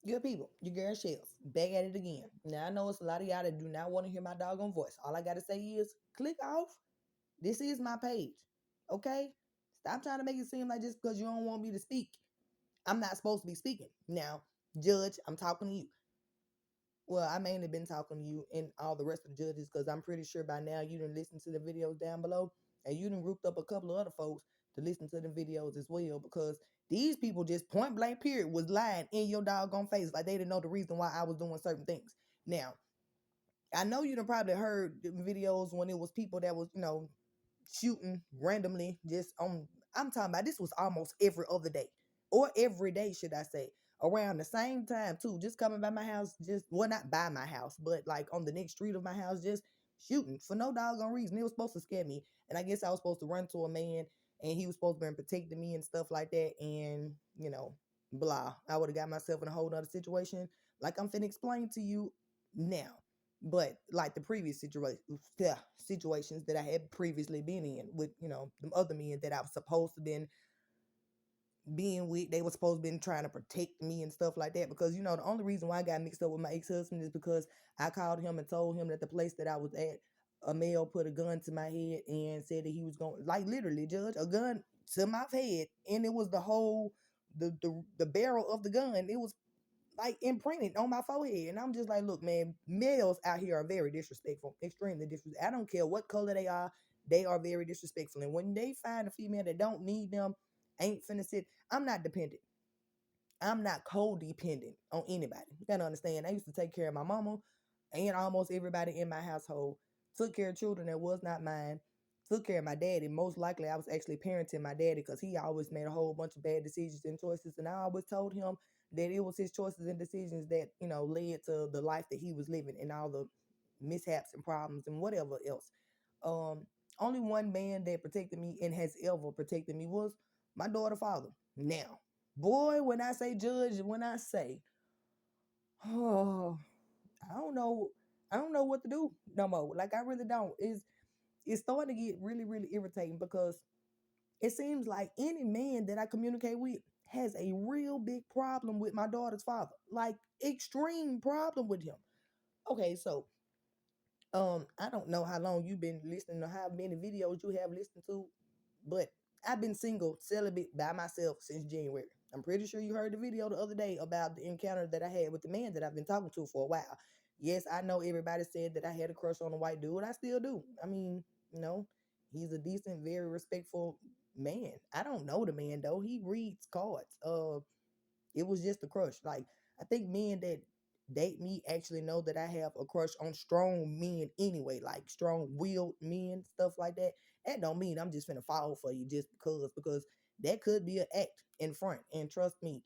Good people, your girl Shellz, back at it again. Now I know it's a lot of y'all that do not want to hear my doggone voice. All I gotta say is click off. This is my page. Okay? Stop trying to make it seem like just because you don't want me to speak, I'm not supposed to be speaking. Now, Judge, I'm talking to you. Well, I mainly been talking to you and all the rest of the judges because I'm pretty sure by now you done listened to the videos down below and you done grouped up a couple of other folks to listen to the videos as well because these people just point blank period was lying in your doggone face like they didn't know the reason why I was doing certain things. Now, I know you done probably heard the videos when it was people that was, shooting randomly just on. I'm talking about this was almost every other day or every day, should I say, around the same time too, just coming by my house, just well, not by my house, but like on the next street of my house, just shooting for no doggone reason. It was supposed to scare me, and I guess I was supposed to run to a man and he was supposed to be protecting me and stuff like that, and blah, I would have got myself in a whole nother situation like I'm finna explain to you now. But like the previous situations that I had previously been in with, the other men that I was supposed to been being with, they were supposed to been trying to protect me and stuff like that. Because the only reason why I got mixed up with my ex-husband is because I called him and told him that the place that I was at, a male put a gun to my head and said that he was going, like literally, Judge, a gun to my head, and it was the whole the barrel of the gun. It was like imprinted on my forehead. And I'm just like, look, man, males out here are very disrespectful, extremely disrespectful. I don't care what color they are very disrespectful. And when they find a female that don't need them, ain't finna sit. I'm not dependent. I'm not codependent on anybody. You gotta understand. I used to take care of my mama and almost everybody in my household. Took care of children that was not mine. Took care of my daddy. Most likely, I was actually parenting my daddy because he always made a whole bunch of bad decisions and choices. And I always told him that it was his choices and decisions that led to the life that he was living and all the mishaps and problems and whatever else. Um, Only one man that protected me and has ever protected me was my daughter father. Now, boy, when I say Judge, when I say, oh, I don't know, I don't know what to do no more. Like I really don't. It's starting to get really, really irritating because it seems like any man that I communicate with has a real big problem with my daughter's father. Like extreme problem with him. Okay, so I don't know how long you've been listening or how many videos you have listened to, but I've been single, celibate by myself since January. I'm pretty sure you heard the video the other day about the encounter that I had with the man that I've been talking to for a while. Yes, I know everybody said that I had a crush on a white dude. I still do. I mean, he's a decent, very respectful man. I don't know the man though. He reads cards. It was just a crush. Like I think men that date me actually know that I have a crush on strong men anyway, like strong-willed men, stuff like that. That don't mean I'm just finna fall for you just because that could be an act in front. And trust me,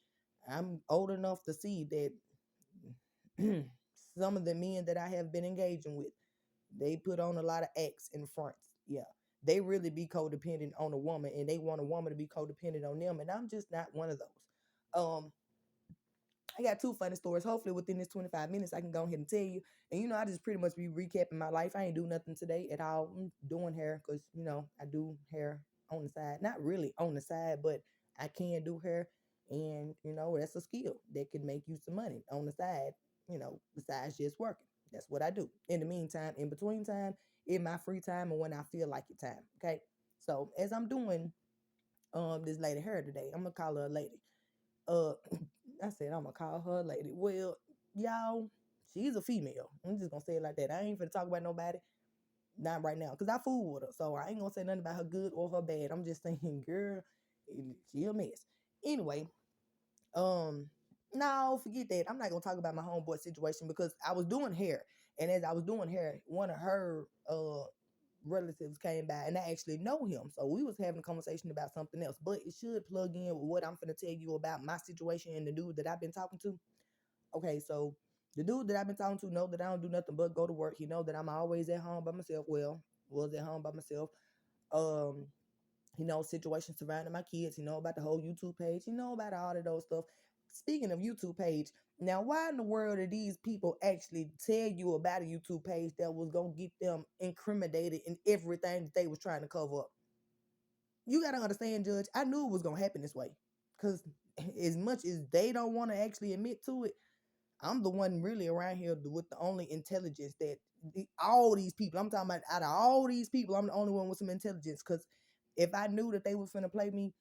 I'm old enough to see that some of the men that I have been engaging with, they put on a lot of acts in front. Yeah. They really be codependent on a woman and they want a woman to be codependent on them. And I'm just not one of those. Um, I got two funny stories. Hopefully, within this 25 minutes, I can go ahead and tell you. And I just pretty much be recapping my life. I ain't do nothing today at all. I'm doing hair because I do hair on the side. Not really on the side, but I can do hair, and that's a skill that can make you some money on the side. Besides just working. That's what I do. In the meantime, in between time, in my free time, and when I feel like it time. Okay. So as I'm doing this lady hair today, I'm gonna call her a lady. Uh, I said I'm gonna call her a lady. Well, y'all, she's a female. I'm just gonna say it like that. I ain't finna talk about nobody, not right now, cause I fool with her, so I ain't gonna say nothing about her good or her bad. I'm just saying, girl, she a mess. Anyway, um, no, forget that. I'm not gonna talk about my homeboy situation because I was doing hair, and as I was doing hair, one of her relatives came by and I actually know him. So we was having a conversation about something else. But it should plug in with what I'm gonna tell you about my situation and the dude that I've been talking to. Okay, so the dude that I've been talking to know that I don't do nothing but go to work. He know that I'm always at home by myself. Well, was at home by myself. Um, he knows situations surrounding my kids. He know about the whole YouTube page. He know about all of those stuff. Speaking of YouTube page, now why in the world did these people actually tell you about a YouTube page that was gonna get them incriminated in everything that they was trying to cover up? You gotta understand, Judge. I knew it was gonna happen this way, cause as much as they don't want to actually admit to it, I'm the one really around here with the only intelligence that all these people, I'm talking about out of all these people, I'm the only one with some intelligence. Because if I knew that they was finna play me,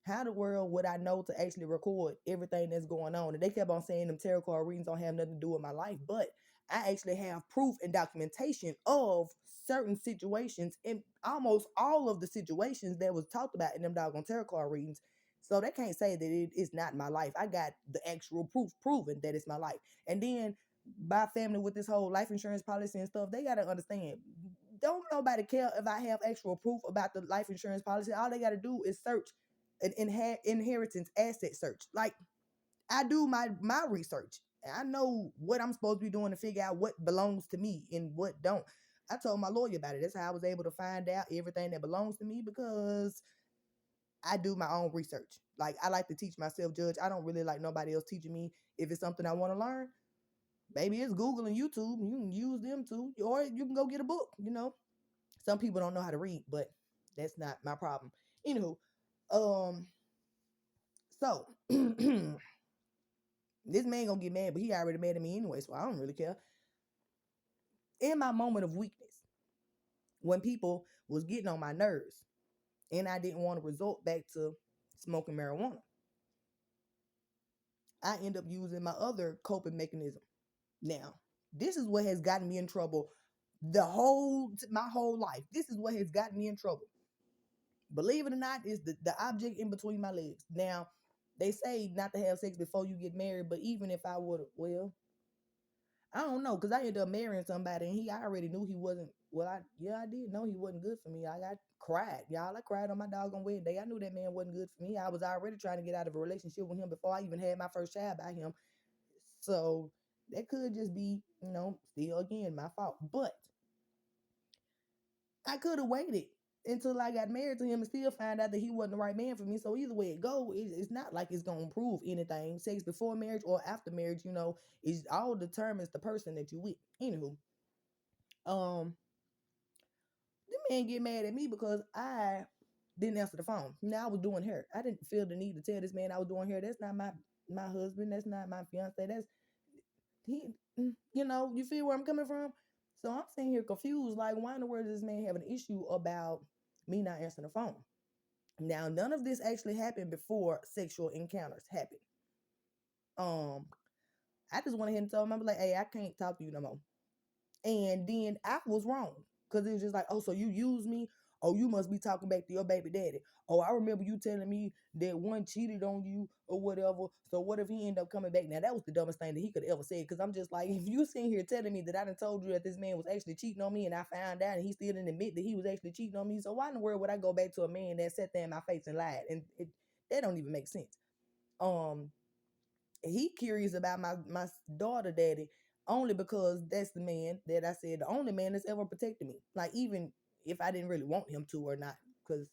how the world would I know to actually record everything that's going on? And they kept on saying them tarot card readings don't have nothing to do with my life, but I actually have proof and documentation of certain situations in almost all of the situations that was talked about in them doggone tarot card readings. So they can't say that it is not my life. I got the actual proof proving that it's my life. And then my family with this whole life insurance policy and stuff, they gotta understand. Don't nobody care if I have actual proof about the life insurance policy. All they gotta do is search an inheritance asset search. Like I do my research. I know what I'm supposed to be doing to figure out what belongs to me and what don't. I told my lawyer about it. That's how I was able to find out everything that belongs to me because I do my own research. Like I like to teach myself, Judge. I don't really like nobody else teaching me. If it's something I want to learn, maybe it's Google and YouTube. You can use them too, or you can go get a book. Some people don't know how to read, but that's not my problem. Anywho, um, so this man gonna get mad, but he already mad at me anyway, so I don't really care. In my moment of weakness, when people was getting on my nerves, and I didn't want to resort back to smoking marijuana, I end up using my other coping mechanism. Now, this is what has gotten me in trouble my whole life. This is what has gotten me in trouble. Believe it or not, is the object in between my legs. Now, they say not to have sex before you get married, but even if I would, well, I don't know, because I ended up marrying somebody and I already knew he wasn't, well, I did know he wasn't good for me. I got cried, y'all. I cried on my doggone wedding day. I knew that man wasn't good for me. I was already trying to get out of a relationship with him before I even had my first child by him. So that could just be, still again, my fault. But I could have waited until I got married to him and still find out that he wasn't the right man for me. So either way it go, it's not like it's gonna improve anything. Sex before marriage or after marriage, is all determines the person that you with. Anywho, um, the man get mad at me because I didn't answer the phone. Now I was doing hair. I didn't feel the need to tell this man I was doing hair. That's not my husband. That's not my fiance. That's he. You feel where I'm coming from? So I'm sitting here confused, like, why in the world does this man have an issue about me not answering the phone? Now, none of this actually happened before sexual encounters happened. I just went ahead and told him, I was like, hey, I can't talk to you no more. And then I was wrong. Because it was just like, oh, so you use me? Oh, you must be talking back to your baby daddy. Oh, I remember you telling me that one cheated on you or whatever. So what if he ended up coming back? Now, that was the dumbest thing that he could ever say. Because I'm just like, if you sitting here telling me that I done told you that this man was actually cheating on me and I found out and he still didn't admit that he was actually cheating on me. So why in the world would I go back to a man that sat there in my face and lied? And that don't even make sense. He curious about my daughter daddy only because that's the man that I said the only man that's ever protected me. Like even if I didn't really want him to or not, because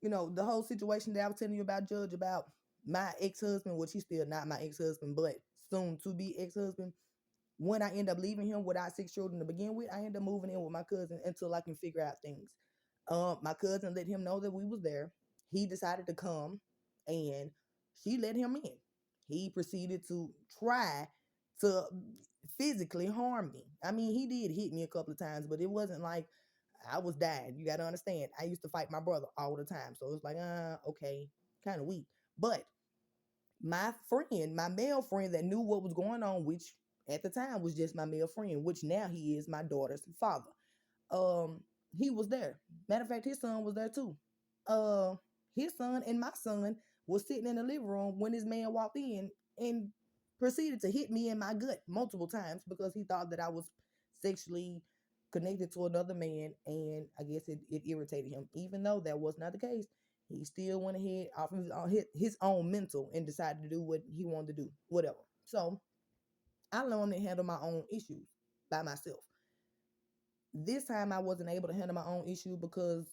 the whole situation that I was telling you about, Judge, about my ex-husband, which he's still not my ex-husband, but soon to be ex-husband. When I end up leaving him without 6 children to begin with, I end up moving in with my cousin until I can figure out things. My cousin let him know that we was there. He decided to come, and she let him in. He proceeded to try to physically harm me. I mean, he did hit me a couple of times, but it wasn't like I was dying. You got to understand. I used to fight my brother all the time. So it was like, okay, kind of weak. But my friend, my male friend that knew what was going on, which at the time was just my male friend, which now he is my daughter's father. He was there. Matter of fact, his son was there too. Uh, his son and my son was sitting in the living room when this man walked in and proceeded to hit me in my gut multiple times because he thought that I was sexually connected to another man, and I guess it irritated him. Even though that was not the case, he still went ahead off of his own mental and decided to do what he wanted to do, whatever. So I learned to handle my own issues by myself. This time I wasn't able to handle my own issue because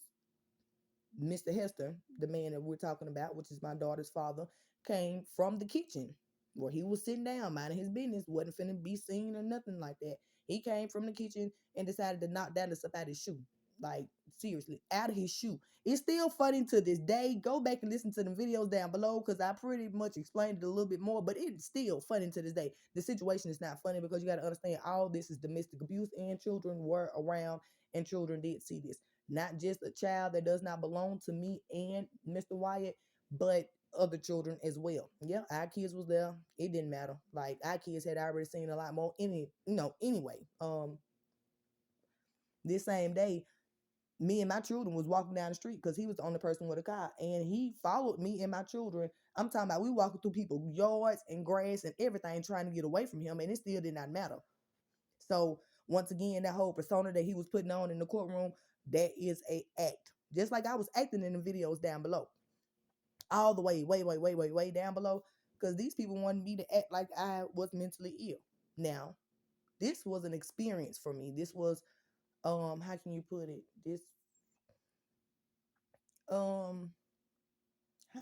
Mr. Hester, the man that we're talking about, which is my daughter's father, came from the kitchen where he was sitting down minding his business, wasn't finna be seen or nothing like that. He came from the kitchen and decided to knock down the somebody's shoe. Like, seriously, out of his shoe. It's still funny to this day. Go back and listen to the videos down below because I pretty much explained it a little bit more, but it's still funny to this day. The situation is not funny because you got to understand all this is domestic abuse and children were around and children did see this. Not just a child that does not belong to me and Mr. Wyatt, but other children as well. Yeah, our kids was there. It didn't matter. Like, our kids had already seen a lot more anyway. This same day, me and my children was walking down the street because he was the only person with a car, and he followed me and my children. I'm talking about we walking through people's yards and grass and everything trying to get away from him, and it still did not matter. So once again, that whole persona that he was putting on in the courtroom, that is a act. Just like I was acting in the videos down below. All the way down below. Because these people wanted me to act like I was mentally ill. Now, this was an experience for me. This was how can you put it? This how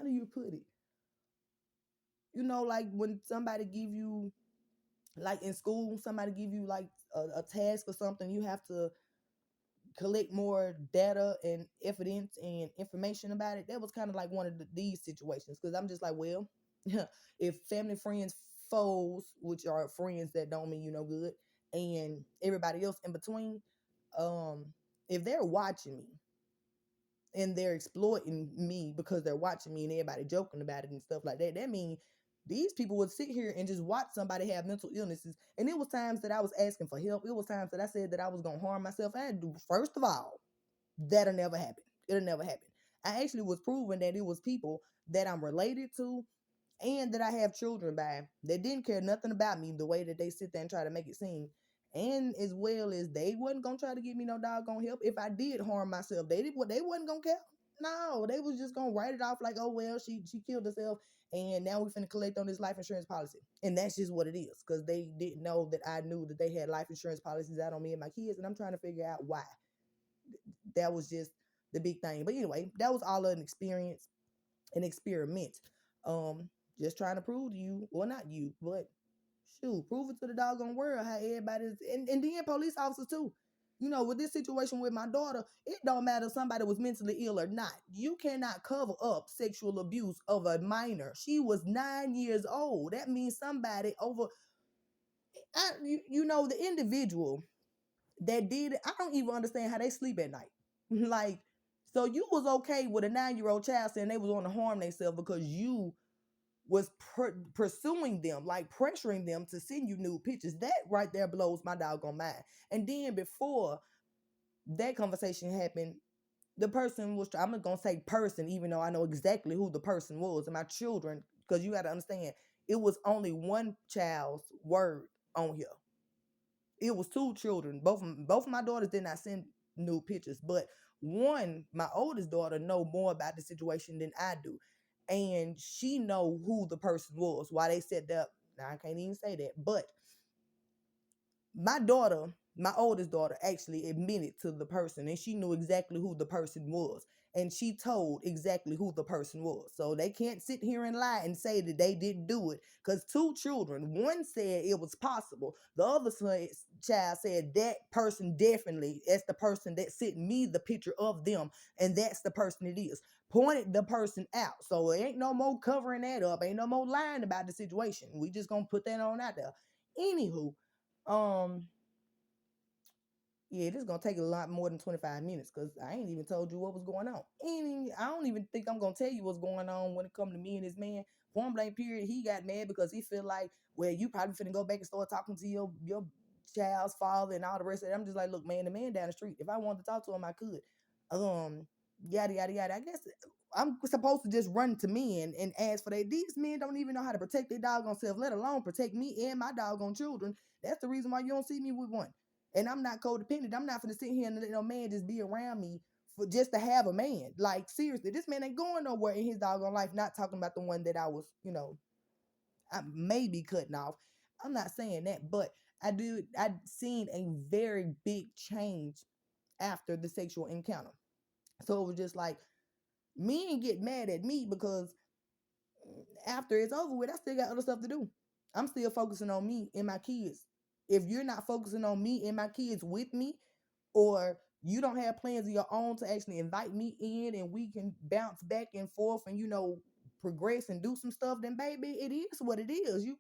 do you put it? Like when somebody give you, like in school, somebody give you like a task or something, you have to collect more data and evidence and information about it. That was kind of like one of these situations because I'm just like, well, if family, friends, foes, which are friends that don't mean you no good, and everybody else in between, um, if they're watching me and they're exploiting me because they're watching me and everybody joking about it and stuff like that, that means these people would sit here and just watch somebody have mental illnesses. And it was times that I was asking for help. It was times that I said that I was gonna harm myself. I had to, first of all, that'll never happen. It'll never happen. I actually was proving that it was people that I'm related to and that I have children by that didn't care nothing about me the way that they sit there and try to make it seem. And as well as they wasn't gonna try to give me no doggone help. If I did harm myself, they wasn't gonna care. No, they was just gonna write it off like, oh well, she killed herself, and now we finna collect on this life insurance policy. And that's just what it is, because they didn't know that I knew that they had life insurance policies out on me and my kids, and I'm trying to figure out why. That was just the big thing. But anyway, that was all an experience, an experiment. Um, just trying to prove to you, well, not you, but shoot, prove it to the doggone world how everybody's, and then police officers too. With this situation with my daughter, it don't matter if somebody was mentally ill or not. You cannot cover up sexual abuse of a minor. She was 9 years old. That means somebody over, the individual that did it. I don't even understand how they sleep at night. Like, so you was okay with a 9-year-old child saying they was on to harm themselves because you was pursuing them, like pressuring them to send you nude pictures. That right there blows my doggone mind. And then before that conversation happened, the person was, I'm not gonna say person, even though I know exactly who the person was, and my children, because you got to understand, it was only one child's word on here. It was two children. Both of my daughters did not send nude pictures, but one, my oldest daughter, know more about the situation than I do, and she know who the person was. Why they set up? Now I can't even say that, but my daughter, my oldest daughter, actually admitted to the person, and she knew exactly who the person was, and she told exactly who the person was. So they can't sit here and lie and say that they didn't do it, because two children, one said it was possible, the other child said that person definitely, that's the person that sent me the picture of them, and that's the person it is. Pointed the person out. So it ain't no more covering that up, ain't no more lying about the situation. We just gonna put that on out there. Anywho, um, yeah, this is gonna take a lot more than 25 minutes because I ain't even told you what was going on. I don't even think I'm gonna tell you what's going on when it comes to me and this man. Point blank period, he got mad because he feel like, well, you probably finna go back and start talking to your child's father and all the rest of it. I'm just like, look, man, the man down the street. If I wanted to talk to him, I could. Yada yada yada. I guess I'm supposed to just run to men and ask for that. These men don't even know how to protect their doggone self, let alone protect me and my doggone children. That's the reason why you don't see me with one. And I'm not codependent. I'm not gonna sit here and let no man just be around me for just to have a man. Like, seriously, this man ain't going nowhere in his doggone life. Not talking about the one that I was, I may be cutting off. I'm not saying that, but I seen a very big change after the sexual encounter. So it was just like, men get mad at me because after it's over with, I still got other stuff to do. I'm still focusing on me and my kids. If you're not focusing on me and my kids with me, or You don't have plans of your own to actually invite me in and we can bounce back and forth and, progress and do some stuff, then baby, it is what it is. It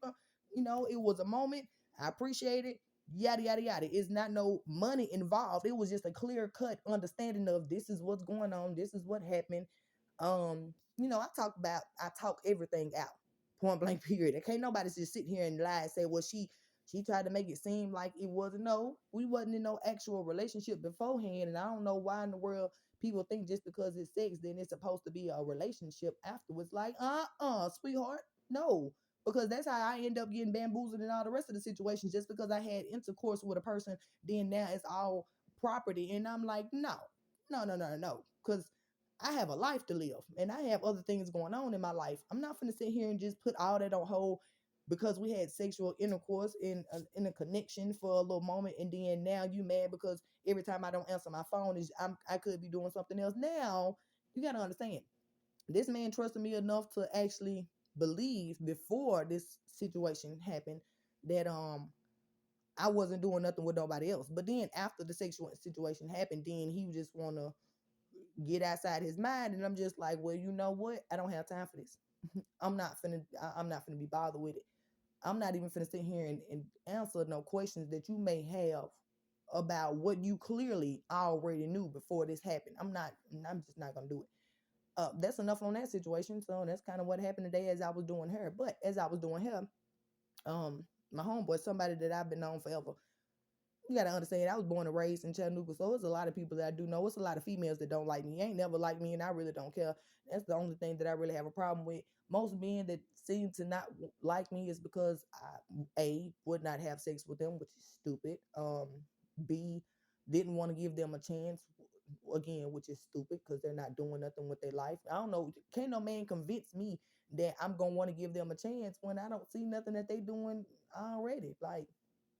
was a moment. I appreciate it. Yada yada yada. It's not no money involved. It was just a clear cut understanding of this is what's going on. This is what happened. I talk everything out. Point blank period. And can't nobody just sit here and lie and say, well, she tried to make it seem like it wasn't. No, we wasn't in no actual relationship beforehand. And I don't know why in the world people think just because it's sex, then it's supposed to be a relationship afterwards. Like, sweetheart. No. Because that's how I end up getting bamboozled in all the rest of the situations. Just because I had intercourse with a person, then now it's all property. And I'm like, no, no, no, no, no. Because I have a life to live and I have other things going on in my life. I'm not going to sit here and just put all that on hold because we had sexual intercourse in a connection for a little moment, and then now you mad because every time I don't answer my phone I could be doing something else. Now you got to understand, this man trusted me enough to actually believe before this situation happened that I wasn't doing nothing with nobody else. But then after the sexual situation happened, then he just want to get outside his mind, and I'm just like, well, you know what? I don't have time for this. I'm not finna be bothered with it. I'm not even finna sit here and answer no questions that you may have about what you clearly already knew before this happened. I'm just not gonna do it. That's enough on that situation. So that's kind of what happened today as I was doing her. But as I was doing her, my homeboy, somebody that I've been known forever, you gotta understand, I was born and raised in Chattanooga, so it's a lot of people that I do know. It's a lot of females that don't like me. Ain't never like me, and I really don't care. That's the only thing that I really have a problem with. Most men that seem to not like me is because I, A, would not have sex with them, which is stupid. B, didn't want to give them a chance, again, which is stupid because they're not doing nothing with their life. I don't know. Can't no man convince me that I'm gonna want to give them a chance when I don't see nothing that they doing already. Like,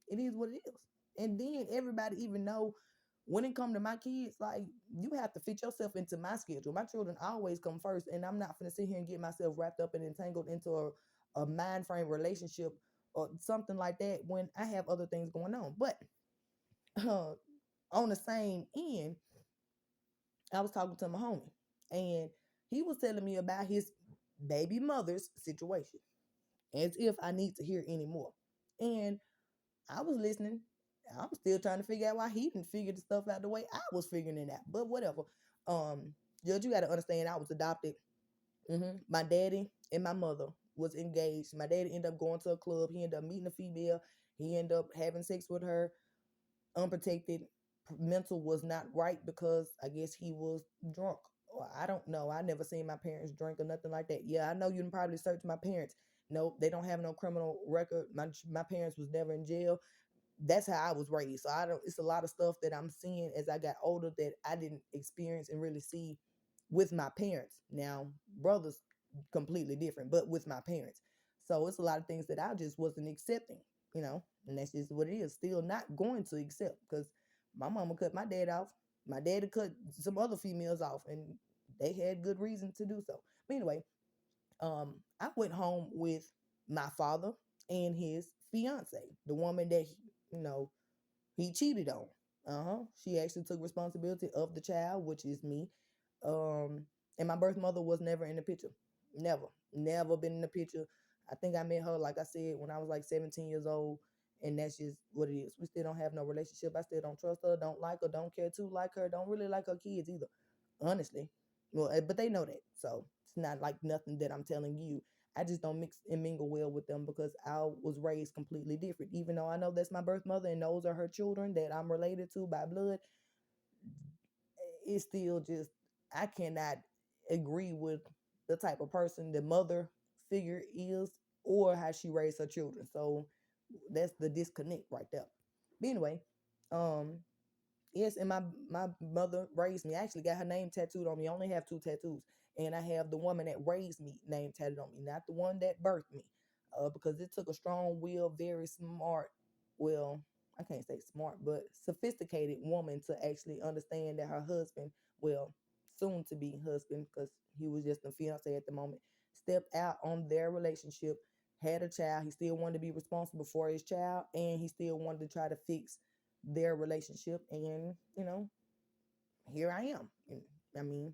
it is what it is. And then everybody even know when it come to my kids, like, you have to fit yourself into my schedule. My children always come first, and I'm not gonna sit here and get myself wrapped up and entangled into a mind frame relationship or something like that when I have other things going on. But uh, on the same end, I was talking to my homie, and he was telling me about his baby mother's situation, as if I need to hear any more. And I was listening. I'm still trying to figure out why he didn't figure the stuff out the way I was figuring it out. But whatever. Judge, you got to understand, I was adopted. My daddy and my mother was engaged. My daddy ended up going to a club. He ended up meeting a female. He ended up having sex with her, unprotected. Mental was not right because I guess he was drunk. Or I don't know. I never seen my parents drink or nothing like that. Yeah, I know you can probably search my parents. Nope, they don't have no criminal record. My parents was never in jail. That's how I was raised. So I don't, it's a lot of stuff that I'm seeing as I got older that I didn't experience and really see with my parents. Now, brothers completely different, but with my parents. So it's a lot of things that I just wasn't accepting, and that's just what it is. Still not going to accept because my mama cut my dad off. My daddy cut some other females off, and they had good reason to do so. But anyway, I went home with my father and his fiance, the woman that he cheated on. She actually took responsibility of the child, which is me. Um, and my birth mother was never in the picture. Never, never been in the picture. I think I met her, like I said, when I was like 17 years old, and that's just what it is. We still don't have no relationship. I still don't trust her, don't like her, don't care to like her, don't really like her kids either, honestly. Well, but they know that, so it's not like nothing that I'm telling you. I just don't mix and mingle well with them because I was raised completely different. Even though I know that's my birth mother and those are her children that I'm related to by blood, it's still just, I cannot agree with the type of person the mother figure is or how she raised her children. So that's the disconnect right there. But anyway, um, yes, and my mother raised me. I actually got her name tattooed on me. I only have two tattoos, and I have the woman that raised me name tattooed on me, not the one that birthed me, because it took a strong will, very smart. Well, I can't say smart, but sophisticated woman to actually understand that her husband, well, soon to be husband, because he was just a fiance at the moment, stepped out on their relationship, had a child. He still wanted to be responsible for his child, and he still wanted to try to fix their relationship. And here I am. And, I mean,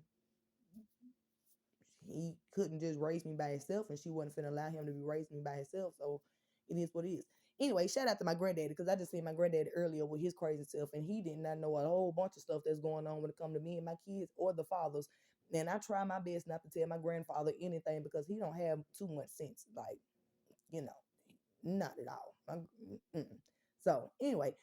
he couldn't just raise me by himself, and she wasn't finna allow him to be raising me by himself. So it is what it is. Anyway, shout out to my granddaddy because I just seen my granddaddy earlier with his crazy self, and he did not know a whole bunch of stuff that's going on when it come to me and my kids or the fathers. And I try my best not to tell my grandfather anything because he don't have too much sense, like you know, not at all. Mm-mm. So anyway,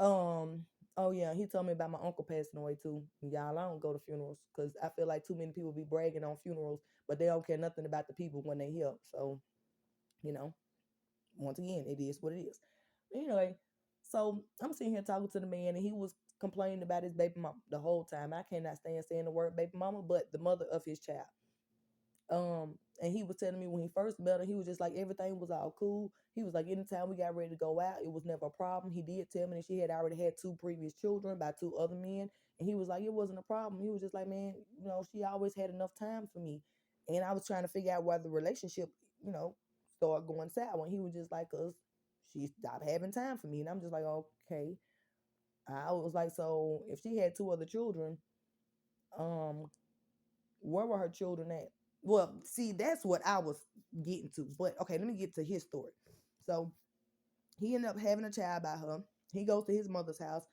um, oh yeah, he told me about my uncle passing away too. Y'all, I don't go to funerals because I feel like too many people be bragging on funerals, but they don't care nothing about the people when they here. So, you know, once again, it is what it is. Anyway, so I'm sitting here talking to the man, and he was complaining about his baby mama the whole time. I cannot stand saying the word baby mama, but the mother of his child. And he was telling me when he first met her, he was just like everything was all cool. He was like anytime we got ready to go out, it was never a problem. He did tell me that she had already had two previous children by two other men, and he was like it wasn't a problem. He was just like, man, she always had enough time for me, and I was trying to figure out why the relationship, started going sour. When he was just like, cause she stopped having time for me, and I'm just like, okay. I was like, so if she had two other children, um, where were her children at? Well, see, that's what I was getting to. But okay, let me get to his story. So he ended up having a child by her. He goes to his mother's house.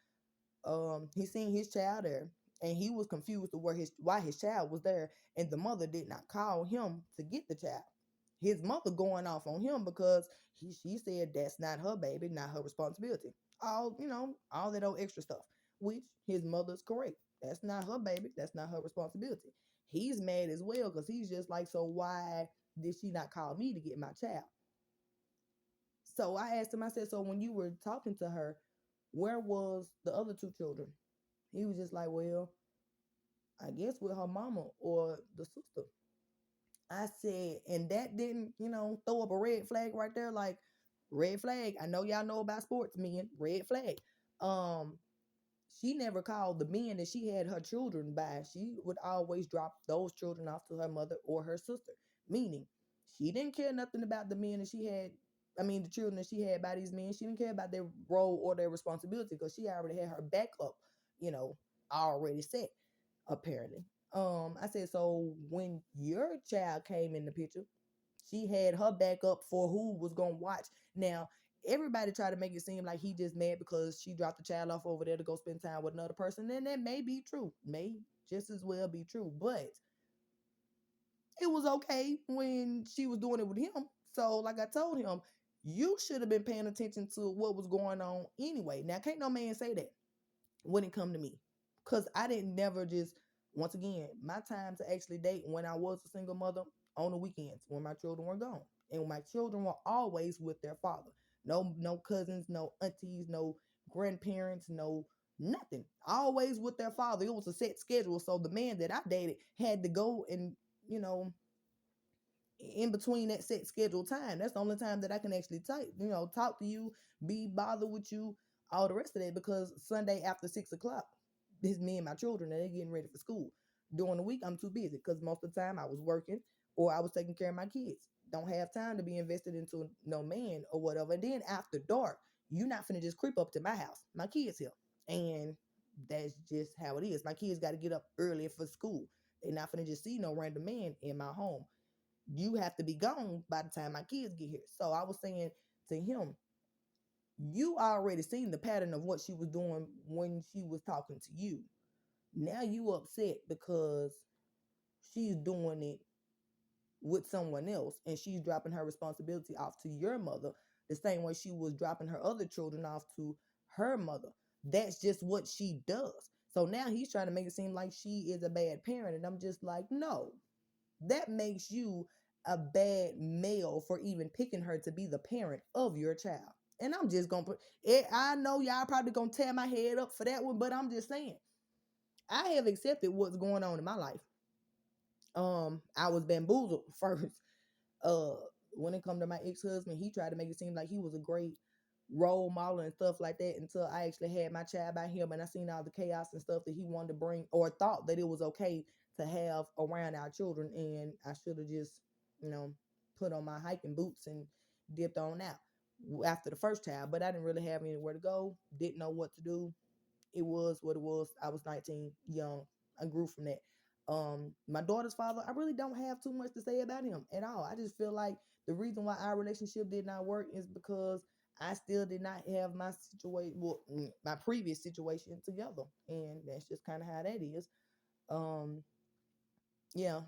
He seen his child there, and he was confused to why his child was there, and the mother did not call him to get the child. His mother going off on him because she said that's not her baby, not her responsibility. All that old extra stuff, which his mother's correct. That's not her baby. That's not her responsibility. He's mad as well because he's just like, so why did she not call me to get my child? So I asked him, I said, so when you were talking to her, where was the other two children? He was just like, well, I guess with her mama or the sister. I said, and that didn't, throw up a red flag right there. Like, red flag. I know y'all know about sports, men. Red flag. Um, she never called the men that she had her children by. She would always drop those children off to her mother or her sister. Meaning, she didn't care nothing about the men that she had. I mean, the children that she had by these men. She didn't care about their role or their responsibility because she already had her back up, you know, already set, apparently. I said, so when your child came in the picture, she had her back up for who was gonna watch. Now, everybody try to make it seem like he just mad because she dropped the child off over there to go spend time with another person, and that may be true, may just as well be true, but it was okay when she was doing it with him. So, like I told him, you should have been paying attention to what was going on anyway. Now, can't no man say that when it come to me, because I didn't never just, once again, my time to actually date when I was a single mother on the weekends when my children were gone, and my children were always with their father. No cousins, no aunties, no grandparents, no nothing, always with their father. It was a set schedule, so the man that I dated had to go and, you know in between that set scheduled time. That's the only time that I can actually talk to you, be bothered with you, all the rest of that, because Sunday after 6 o'clock, this me and my children, and they're getting ready for school. During the week, I'm too busy because most of the time I was working or I was taking care of my kids. Don't have time to be invested into no man or whatever. And then after dark, you're not finna just creep up to my house. My kids here. And that's just how it is. My kids got to get up early for school. They're not finna just see no random man in my home. You have to be gone by the time my kids get here. So I was saying to him, you already seen the pattern of what she was doing when she was talking to you. Now you upset because she's doing it with someone else and she's dropping her responsibility off to your mother the same way she was dropping her other children off to her mother. That's just what she does. So now he's trying to make it seem like she is a bad parent, and I'm just like, no, that makes you a bad male for even picking her to be the parent of your child. And I'm just gonna put it. I know y'all probably gonna tear my head up for that one, but I'm just saying, I have accepted what's going on in my life. I was bamboozled first. Uh, when it come to my ex-husband, he tried to make it seem like he was a great role model and stuff like that until I actually had my child by him, and I seen all the chaos and stuff that he wanted to bring or thought that it was okay to have around our children, and I should have just, you know, put on my hiking boots and dipped on out after the first child. But I didn't really have anywhere to go, didn't know what to do. it was what it was. I was 19, young. I grew from that. My daughter's father, I really don't have too much to say about him at all. I just feel like the reason why our relationship did not work is because I still did not have my situation, well, my previous situation together, and that's just kind of how that is. Um, yeah,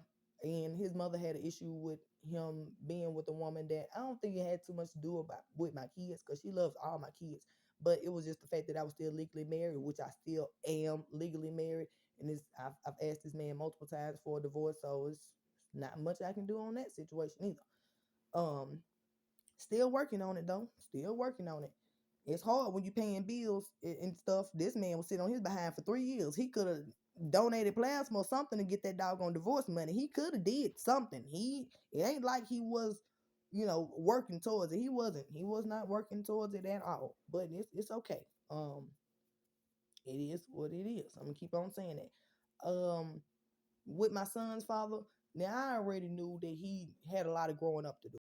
and his mother had an issue with him being with a woman that I don't think it had too much to do about with my kids because she loves all my kids. But it was just the fact that I was still legally married, which I still am legally married, and I've asked this man multiple times for a divorce, so it's not much I can do on that situation either. Um, Still working on it though. Still working on it. It's hard when you're paying bills and stuff. This man was sitting on his behind for 3 years. He could have donated plasma or something to get that doggone divorce money. He could have did something. It ain't like he was, working towards it. He wasn't. He was not working towards it at all. But it's okay. It is what it is. I'm gonna keep on saying that. With my son's father, now I already knew that he had a lot of growing up to do.